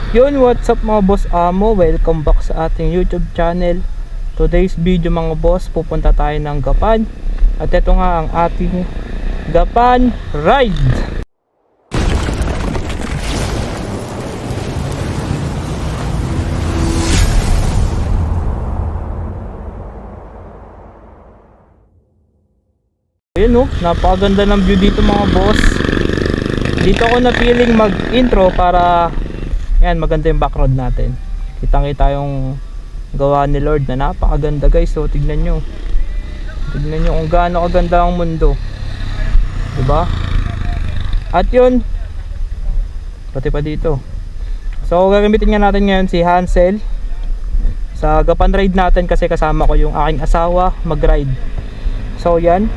Yun, what's up mga boss amo, welcome back sa ating YouTube channel. Today's video mga boss, pupunta tayo ng Gapan. At ito nga ang ating Gapan Ride. Ayun oh, napakaganda ng view dito mga boss. Dito ako napiling mag-intro para yan, maganda yung background natin. Kitang-kita yung gawa ni Lord na napakaganda guys. So tignan nyo. Tignan nyo kung gaano kaganda ang mundo. Diba? At yun, pati pa dito. So gagamitin nga natin ngayon si Hansel sa Gapan Ride natin kasi kasama ko yung aking asawa mag-ride. So yan.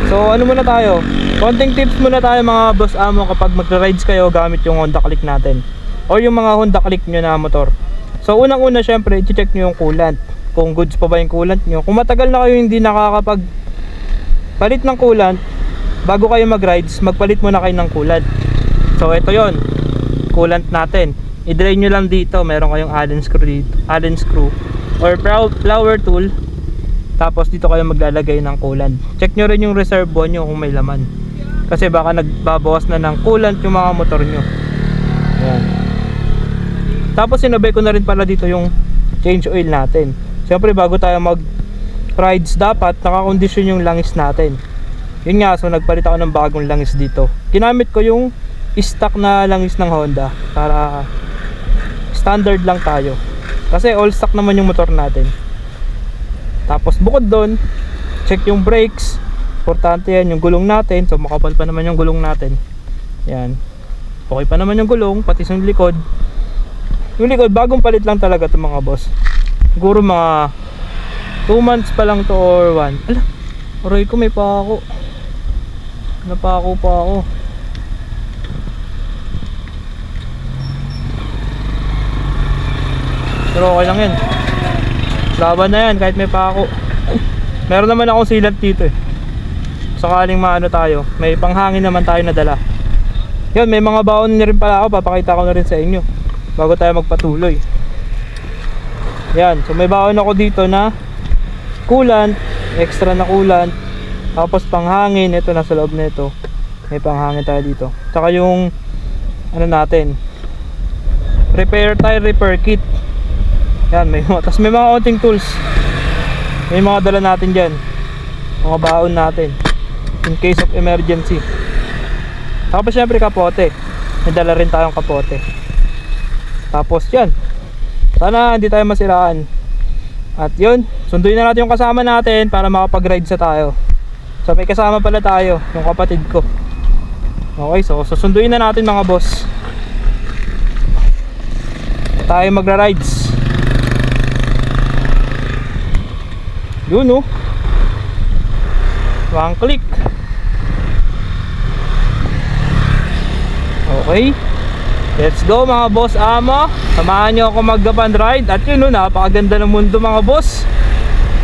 So ano muna tayo? Konting tips muna tayo mga boss amo kapag magra-rides kayo gamit yung Honda Click natin o yung mga Honda Click nyo na motor. So unang-una syempre i-check nyo yung coolant, kung goods pa ba yung coolant nyo. Kung matagal na kayo hindi nakakapag palit ng coolant, bago kayo mag-rides magpalit muna kayo ng coolant. So ito yon, coolant natin. I-drain nyo lang dito, meron kayong Allen screw dito, Allen screw or flower tool. Tapos dito kayo maglalagay ng coolant. Check nyo rin yung reservoir nyo kung may laman, kasi baka nagbabawas na ng coolant yung mga motor nyo. Ayan. Tapos sinabay ko na rin pala dito yung change oil natin. Siyempre bago tayo mag rides dapat nakakondisyon yung langis natin. Yun nga, so nagpalit ako ng bagong langis dito. Ginamit ko yung stock na langis ng Honda para standard lang tayo, kasi all stock naman yung motor natin. Tapos bukod doon, check yung brakes. Importante yan, yung gulong natin. So makapal pa naman yung gulong natin. Yan. Okay pa naman yung gulong, pati yung likod. Yung likod, bagong palit lang talaga ito mga boss. Siguro mga 2 months pa lang to or 1. Ala, aray ko may pako. Napako pa ako. Pero okay lang yan. Laban na yan kahit may pako. Meron naman akong sealant dito eh. Sakaling maano tayo, may panghangin naman tayo na dala. Yun, may mga baon na rin pala ako, papakita ko na rin sa inyo bago tayo magpatuloy. Yan, so may baon ako dito na coolant, extra na coolant. Tapos panghangin, ito nasa loob na ito. May panghangin tayo dito. Tsaka yung ano natin, tire repair kit. Yan, tapos may mga onting tools. May mga dala natin dyan, mga baon natin in case of emergency. Tapos syempre kapote, may dala rin tayong kapote. Tapos yan, sana hindi tayo masiraan. At yun, sunduin na natin yung kasama natin para makapag-ride sa tayo. So may kasama pala tayo, yung kapatid ko. Okay, so susunduin na natin mga boss. Tayo magra-rides. Yun oh, one click. Okay, let's go mga boss amo. Samahan nyo ako mag-Gapan Ride. At yun oh, napakaganda ng mundo mga boss.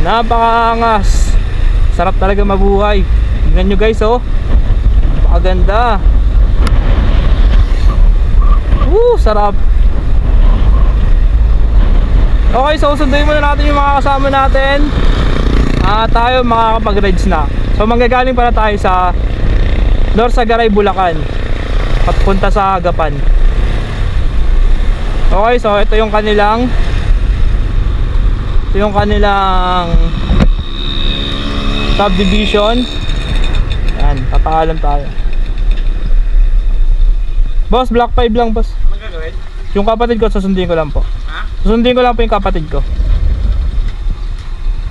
Napakaangas. Sarap talaga mabuhay. Tingnan nyo guys oh, napakaganda. Sarap. Okay, so sunduin muna natin yung mga kasama natin. Tayo makakapag-rides na. So manggagaling pala tayo sa Norsagaray, Bulacan, papunta sa Gapan. Okay, so ito yung kanilang subdivision. Yan, papaalam tayo. Boss, block 5 lang boss. Anong gagawin? Yung kapatid ko, susundin ko lang po. Ha? Susundin ko lang po yung kapatid ko.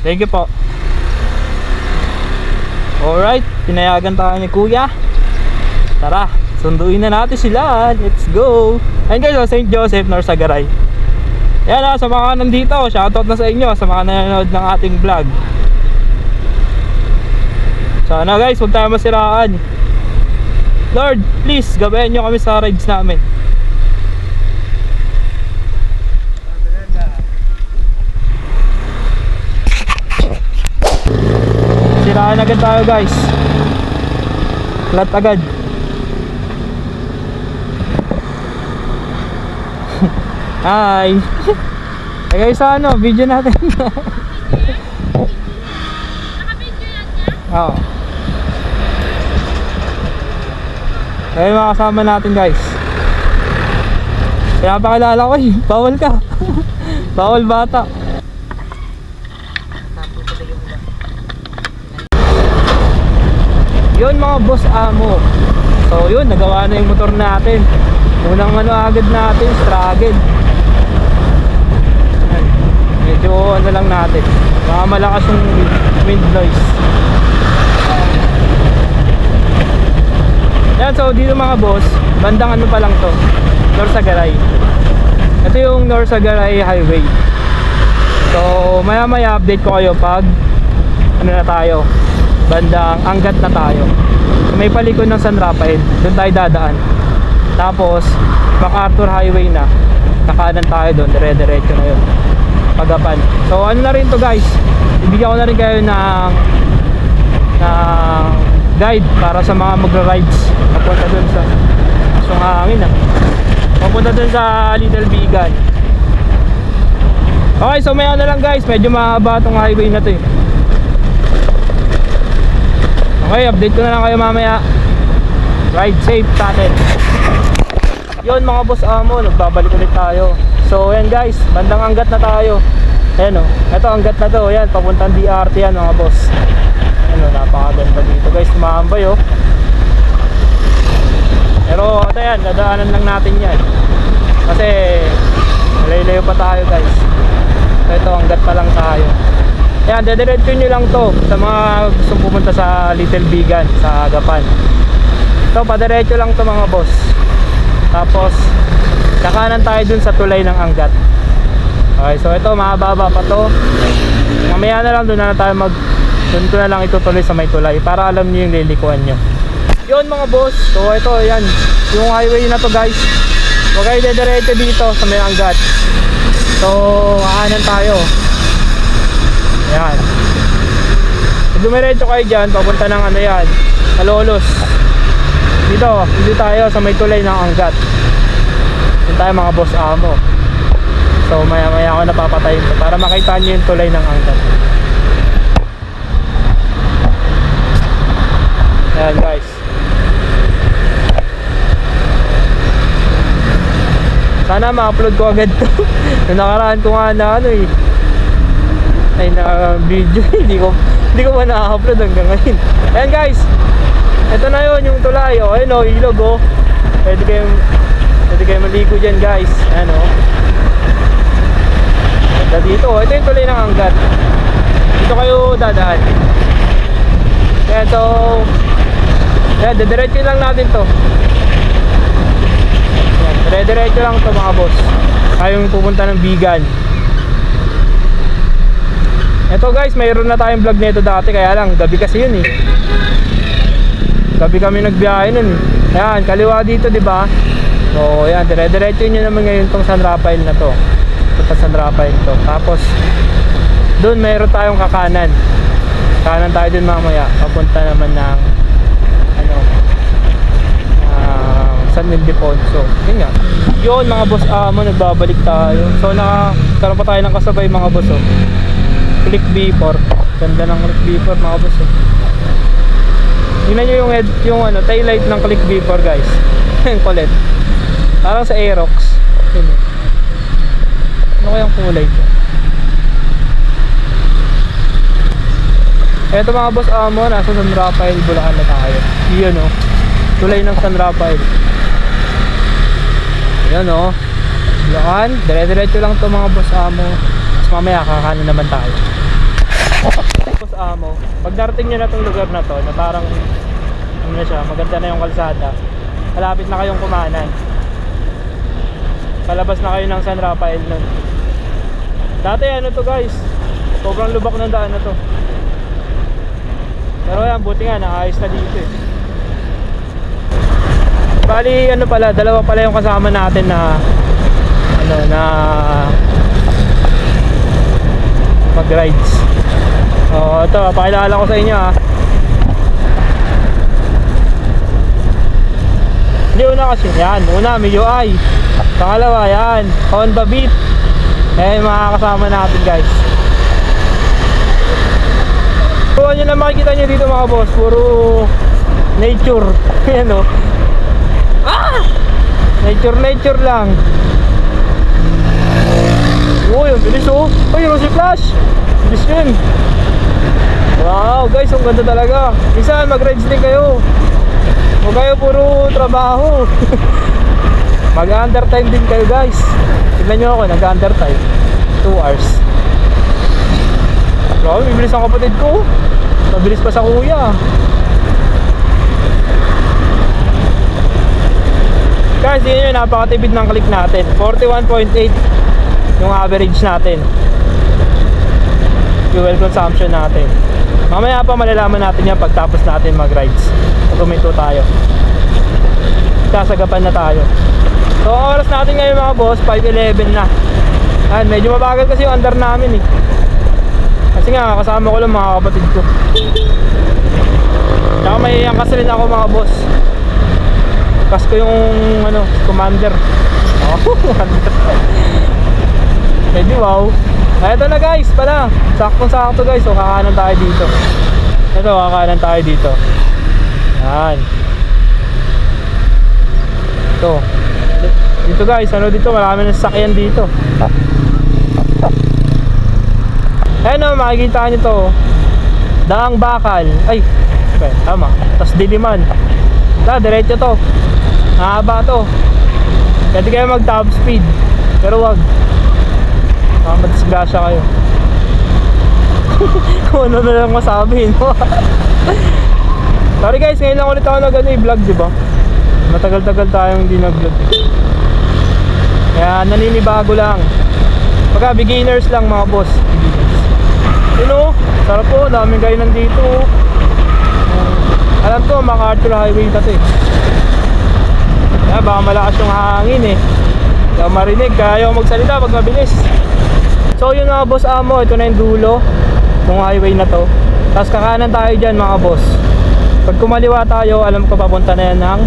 Thank you po. Alright, pinayagan tayo ni kuya. Tara, sunduin na natin sila. Let's go. Ayun guys, St. Joseph, Norsagaray. Yan sa mga nandito, shoutout na sa inyo, sa mga nanonood ng ating vlog. Sana guys, huwag tayo masiraan. Lord, please, gabayan nyo kami sa rides namin. Siraan agad tayo guys. Flat agad. Hi. Eh guys, sa ano, video natin. Oo. Ayun mga kasama natin guys. Pinapakilala ko eh, bawal ka. Bawal bata. Yun mga boss amo. So yun, nagawa na yung motor natin. Unang ano agad natin, struggle. Ayan. Medyo ano lang natin, mga malakas yung wind noise. Yan, so dito mga boss, bandang ano pa lang to, Norsagaray. Ito yung Norsagaray Highway. So maya maya update ko kayo pag ano na tayo, bandang Angat na tayo. So, may palikod ng San Rafael, doon tayo dadaan. Tapos MacArthur Highway na, kakanan tayo doon, dire-diretso na yun, Pagapan. So ano na rin to guys, ibigyan ko na rin kayo ng guide para sa mga magra-rides papunta doon sa hangin papunta doon sa Little Bigan. Okay, so may ano lang guys, medyo mahaba tong highway na to eh. Okay, update ko na lang kayo mamaya. Ride safe sa atin. Yun mga boss amo, nagbabalik ulit tayo. So yan guys, bandang Angat na tayo. Ayan o, ito Angat na to. Yan, papuntang DRT yan mga boss. Ayan o, napakaganda dito guys, tumambay o. Pero ito yan, dadaanan lang natin yan. Kasi malayo pa tayo guys. So ito, Angat pa lang tayo. Yan, dediretso nyo lang to sa mga gustong pumunta sa Little Bigan, sa Agapan. So padiretso lang to mga boss. Tapos kakanan tayo dun sa tulay ng Angat. Okay, so ito mahaba pa to. Mamaya na lang, doon ko na lang itutuloy sa may tulay para alam niyo yung lilikuan nyo. Yun mga boss, so ito yan, yung highway na to guys. Huwag kayo dediretso dito sa may Angat. So kakanan tayo. Ayan. So dumiretso kayo dyan, papunta ng ano yan, Malolos. Dito tayo sa may tulay ng Angat. Dito tayo mga boss amo. So maya maya ako napapatayin to para makita nyo yung tulay ng Angat. Ayan guys. Sana ma-upload ko agad to. Nakaraan ko nga na ano eh, ay na video. Hindi ko pa na-upload hanggang ngayon. Ayan guys, ito na yun yung tulay. O ayun o, ilog o. Pwede kayo maligo dyan guys. Ayan o, ganda dito o. Ito yung tulay ng Angat. Dito kayo dadaan. Kaya so ayan, dediretso lang natin to. Ayan, dire-diretso lang to mga boss. Kayong pupunta ng Bigan. Ito guys, mayroon na tayong vlog nito dati, kaya lang gabi kasi yun eh. Gabi kami nagbiyahe nun eh. Ayan, kaliwa dito diba? So ayan, dire-diretso nyo naman ngayon tong San Rafael na to. Ito San Rafael to. Tapos doon mayroon tayong kakanan. Kanan tayo dun mamaya. Papunta naman ng San Ildefonso. Yun nga. Yun mga boss amo, nagbabalik tayo. So nakaroon pa tayo ng kasabay mga boss oh. Click B4. Ganda ng Click B4 mga boss oh. Tingnan nyo yung ano, tail light ng Click B4 guys. Yung kulit. Parang sa Aerox. Yun eh. Ano kayang kulay ko? Eto mga boss amo, nasa San Rafael, Bulacan na tayo. Yun oh, tulay ng San Rafael. Yan o, Bulacan, dire-diretso lang to mga boss amo. Tapos mamaya kakanin naman tayo. Boss amo, pag narating nyo na tong lugar na to, na parang ano na siya, maganda na yung kalsada, malapit na kayong kumanan. Palabas na kayo ng San Rafael nun. Dati ano to guys, sobrang lubak ng daan na to. Pero yan, buti nga, naayos na dito eh. Bali ano pala, dalawa pala yung kasama natin na ano na mag-rides. Oh, ito pakilala ko sa inyo ah. Hindi una kasi yan, una may UI. Pangalawa, yan, Honda Beat. Ayan yung mga kasama natin guys. So ano na makikita nyo dito mga boss, puro nature. Ayan o. Nature lang. Uy, ang bilis oh. Uy, Rosy Flash. Bilis yun. Wow guys, ang ganda talaga. Minsan mag-rides din kayo. Huwag kayo puro trabaho. Mag-undertime din kayo guys. Tignan nyo ako, nag-undertime 2 hours. Grabe, bibilis ang kapatid ko. Mabilis pa sa kuya. Guys, yun yun, napakatipid ng click natin. 41.8 yung average natin. Fuel consumption natin. Mamaya pa malalaman natin yan pagtapos natin mag-rides. Tuminto tayo. Sasagapan na tayo. So, ang oras natin ngayon mga boss, 5:11 na. Ayan, medyo mabagal kasi yung under namin eh. Kasi nga, kasama ko lang mga kapatid ko. Saka may angkas rin ako mga boss. Kas ko yung ano, commander. Oh, commander. Medyo wow. Eto na guys, pala. Sakto guys. So kakanan tayo dito. Ito, kakanan tayo dito. Yan. Ito. Dito guys, ano dito, marami ng sasakyan dito. Ayan o, makikita nyo to. Daang Bakal. Ay, okay, tama. Tapos Diliman. Diretso to. Mahaba to. Pwede kayo mag top speed. Pero wag. Baka madisgrasya kayo. Kung ano na lang masabi, no? Sorry guys, ngayon lang ulit ako nag-vlog, diba? Matagal-tagal tayong hindi nag-vlog. Kaya naninibago lang. Pagka beginners lang mga boss. Beginners. Yun o, sarap po, daming kayo nandito. Alam ko, MacArthur Highway na to eh. Kaya baka malakas yung hangin eh. Kaya marinig, kaya ayaw magsalita pag mabilis. So yun mga boss amo, ito na yung dulo ng highway na to. Tapos kakanan tayo dyan mga boss. Pag kumaliwa tayo, alam ko papunta na yan ng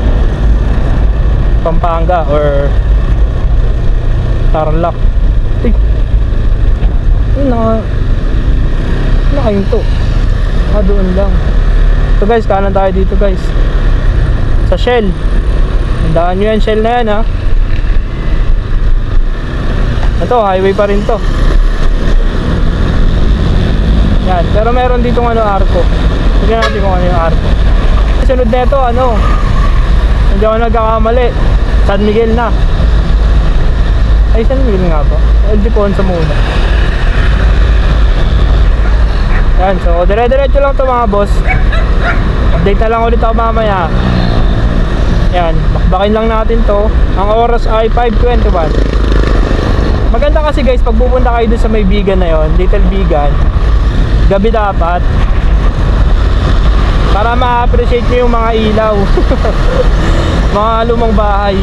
Pampanga or Tarlac. Yun na kayo to. Doon lang. So guys, kanan tayo dito guys. Sa Shell. Tandaan nyo yan, Shell na yan ha. Ito, highway pa rin to. Yan, pero meron ditong ano, arko. Tignan natin kung ano yung arko. Sunod na ito, ano, hindi ako nagkakamali, San Miguel na. Ay, San Miguel nga po. El Diponsa muna. Yan, so dire-diretso lang to mga boss. Update na lang ulit ako mamaya. Yan, bakbakin lang natin to. Ang oras ay 5:21. Maganda kasi guys, pag pupunta kayo dun sa may Bigan na yon, Little Bigan, gabi dapat, para ma-appreciate nyo yung mga ilaw. Mga lumang bahay.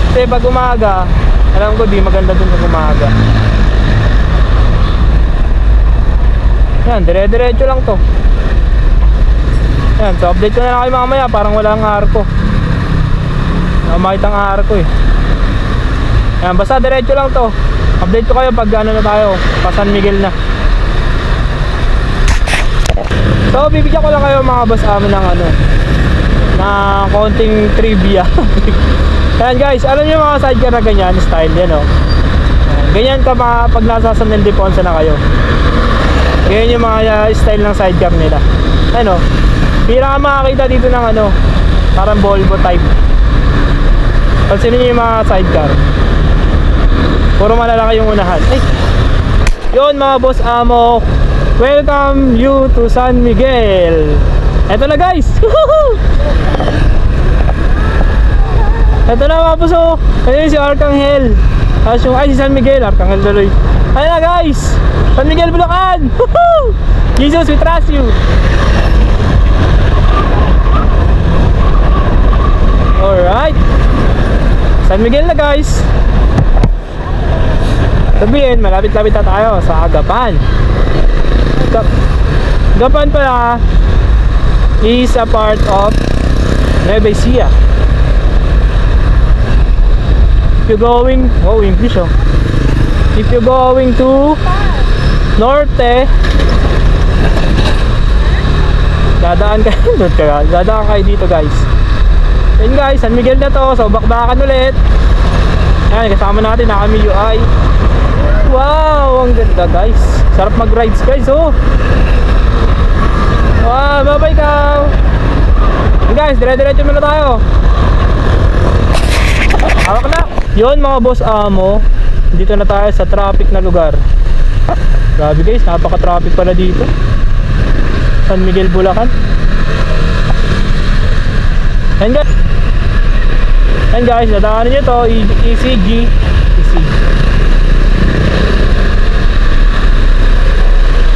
Kasi pag umaga, alam ko di maganda dun pag umaga. Yan, dire-diretso lang to. Yan, so update ko na lang kayo mamaya. Parang walang arko. Makita ang arko eh. Yan, basta diretso lang to. Update ko kayo pag ano na tayo, pa San Miguel na. So bibigyan ko lang kayo mga boss amin ng ano, na konting trivia. Yan guys, alam niyo mga sidecar na ganyan style yan oh. Ganyan ka pag nasa San Ildefonso na kayo. Ganyan yung mga style ng sidecar nila. Ano, pira ka makakita dito ng ano, parang Volvo type. Pansinin niyo yung mga sidecar, puro malalaki yung unahan. Ay, yun mga boss amo, welcome you to San Miguel. Eto na guys. Eto na mga boss oh. Ayun si Arcangel. Ay si San Miguel, Arcangel tuloy. Ayun na guys, San Miguel Bulacan. Jesus, we trust you. Alright, San Miguel na guys. Sabihin, malapit-lapit na tayo sa Agapan. Agapan pala is a part of Nueva Ecija. you're going, oh English oh. If you're going to Norte, dadaan kayo dito guys. Yun guys, San Miguel na to. So bakbakan ulit. Ayan, kasama natin na kami UI. Wow, ang ganda guys. Sarap mag-rides guys oh. Wow, bye-bye ka. Yun guys, dire-diretso muna tayo. Hawak na. Yun mga boss amo, dito na tayo sa traffic na lugar. Grabe guys, napaka-traffic pala dito. San Miguel, Bulacan. Ayan guys. Ayan guys, nadaanan nyo to, ECG.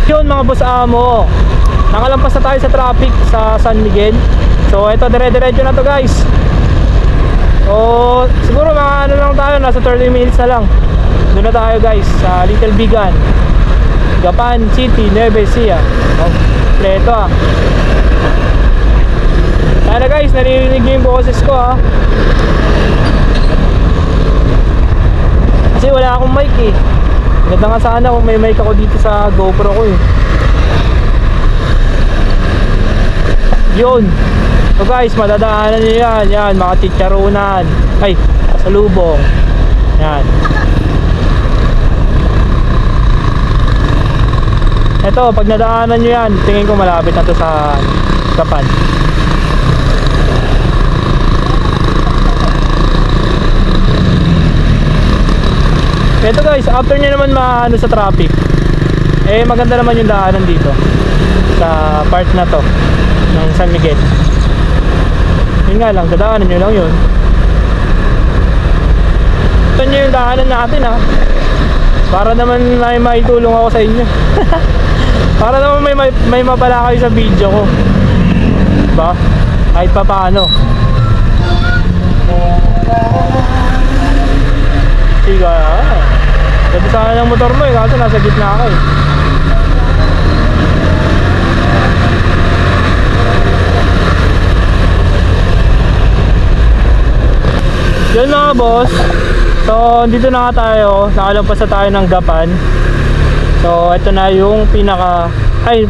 Yun mga boss amo, nakalampas na tayo sa traffic sa San Miguel. So ito, dire-diretso na to guys. So siguro mga ano lang tayo, nasa 30 minutes na lang. Doon na tayo guys, sa Little Bigan, Gapan City, Nueva Ecija. Kompleto ah. Sana guys, naririnig nyo yung boses ko ha. Kasi wala akong mic eh. Ganda nga sana kung may mic ako dito sa GoPro ko eh. Yun. So guys, madadaanan nyo yan. Yan, mga chicharunan. Ay, pasalubong. Yan. Ito, pag nadaanan nyo yan, tingin ko malapit na to sa Gapan. Ito guys, after nyo naman maano sa traffic, eh maganda naman yung daanan dito sa part na to ng San Miguel. Yun nga lang, dadaanan nyo lang yun. Ito nyo yung daanan natin ha, para naman may maitulong ako sa inyo. Para naman may mapala kayo sa video ko, diba? Kahit pa paano. Siga, ganda sana ng motor mo eh, kaso nasa gitna ka eh. Yun mga boss. So dito na nga tayo, nakalampas na tayo ng Gapan. So ito na yung pinaka, ay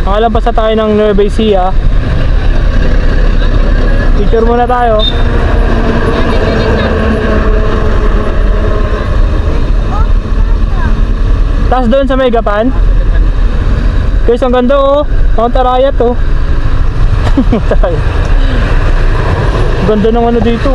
nakalampas na tayo ng Nueva Ecija. Picture muna tayo. Tapos doon sa may Gapan, guys, ang ganda oh, Mount Arayat oh. Ganda ng ano dito.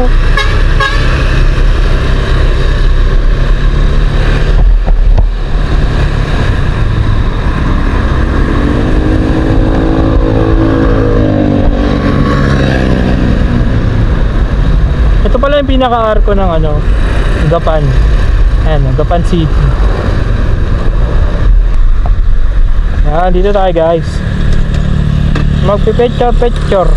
Ito pala yung pinaka-arko ng ano, Gapan. Ayan, Gapan City. Yan, dito tayo guys. Magpipicture.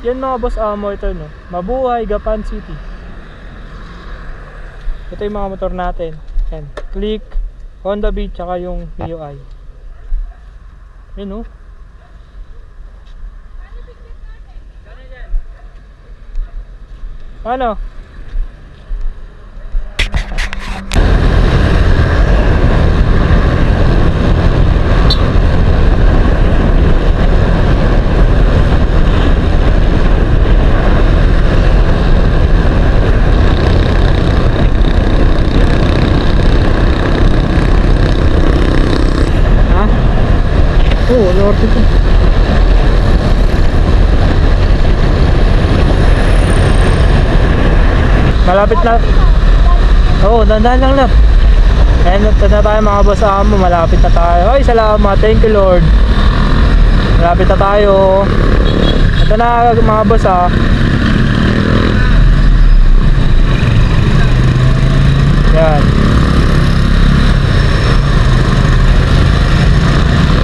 Yan mga boss amo, ito no. Mabuhay Gapan City. Ito yung mga motor natin. Yan, Click, Honda Beat, tsaka yung MIUI. Yan no. Ano? Oh, norte to. Malapit na. Oh, dandan lang lang. Ayan, ito na tayo mga boss amo. Malapit na tayo. Ay, salamat. Thank you Lord. Malapit na tayo. Ito na mga boss ah. Yan.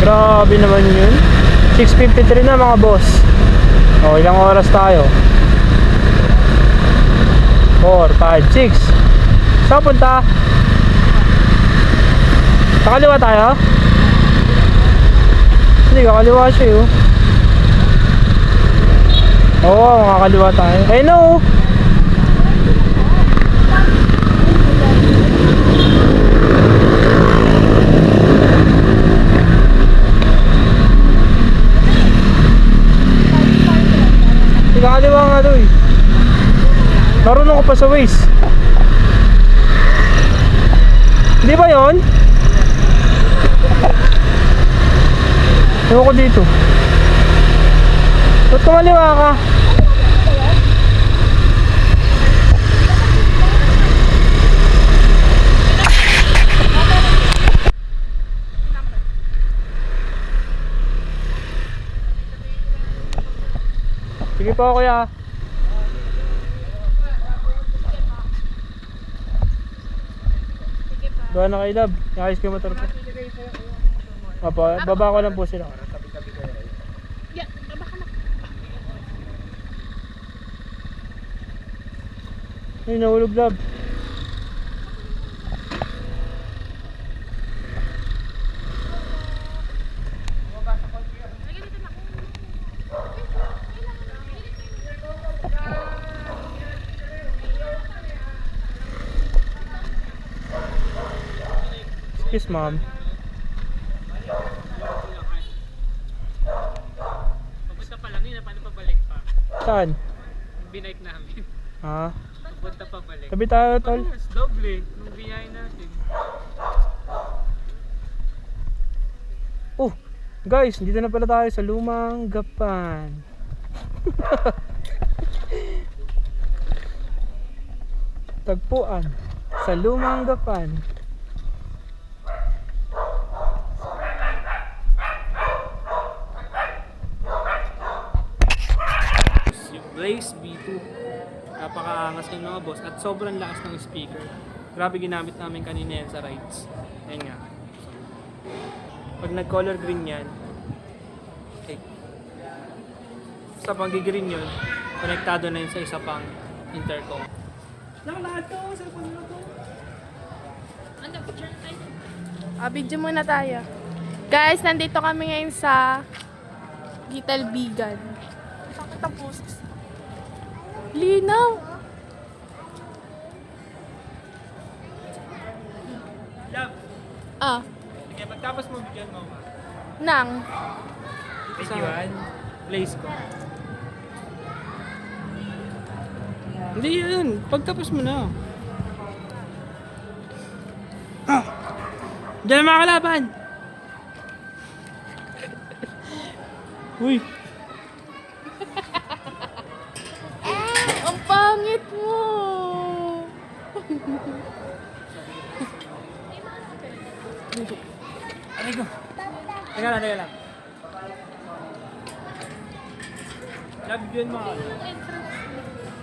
Grabe naman yun. 6:53 na mga boss. O, ilang oras tayo? 4, 5, 6. Saan punta? Sa kaliwa tayo? Hindi, kakaliwa siya yun. Oo, makakaliwa tayo. Ayun na oh. Ikakaliwa nga to eh. Marunong ko pa sa Waze. Hindi ba yun? Ewan ko dito. Ba't kumaliwa ka? Sige po kuya. Doon na kay Lab. Nakayos kayo motor po. Apo, baba ko lang po sila. Ay, nahulog Lab. Excuse ma'am. Papunta pa lang yun, paano pabalik pa? Saan? Binike namin. Ha? Papunta pa balik. Tabi tayo tol. Mas doble nung biyay natin. Oh, guys, dito na pala tayo sa Lumang Gapan. Tagpuan sa Lumang Gapan. Yung Blaze B2. Napakaangas ng mga boss at sobrang lakas ng speaker. Grabe ginamit namin kanina yan sa rides. Yan nga. Pag nag-color green yan, okay. Sa pag-green yun, konektado na yun sa isa pang intercom. Lahat to, cellphone na to. Video muna tayo. Guys, nandito kami ngayon sa Gitalbigan. Bakit ang boses? Linaw! Love, Ah, sige, pagtapos mo bigyan mo ma. nang. Dito sa place ko. Hindi yun, pagtapos mo na. Diyan mga kalaban! Uy! Ang pangit mo! Aray ko! Teka lang. Love, bigyan mo ako.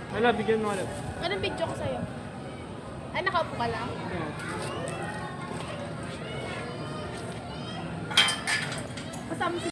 Wala, bigyan mo ako. Anong video ko sa'yo? Ay, nakaupo ka lang? Kasama si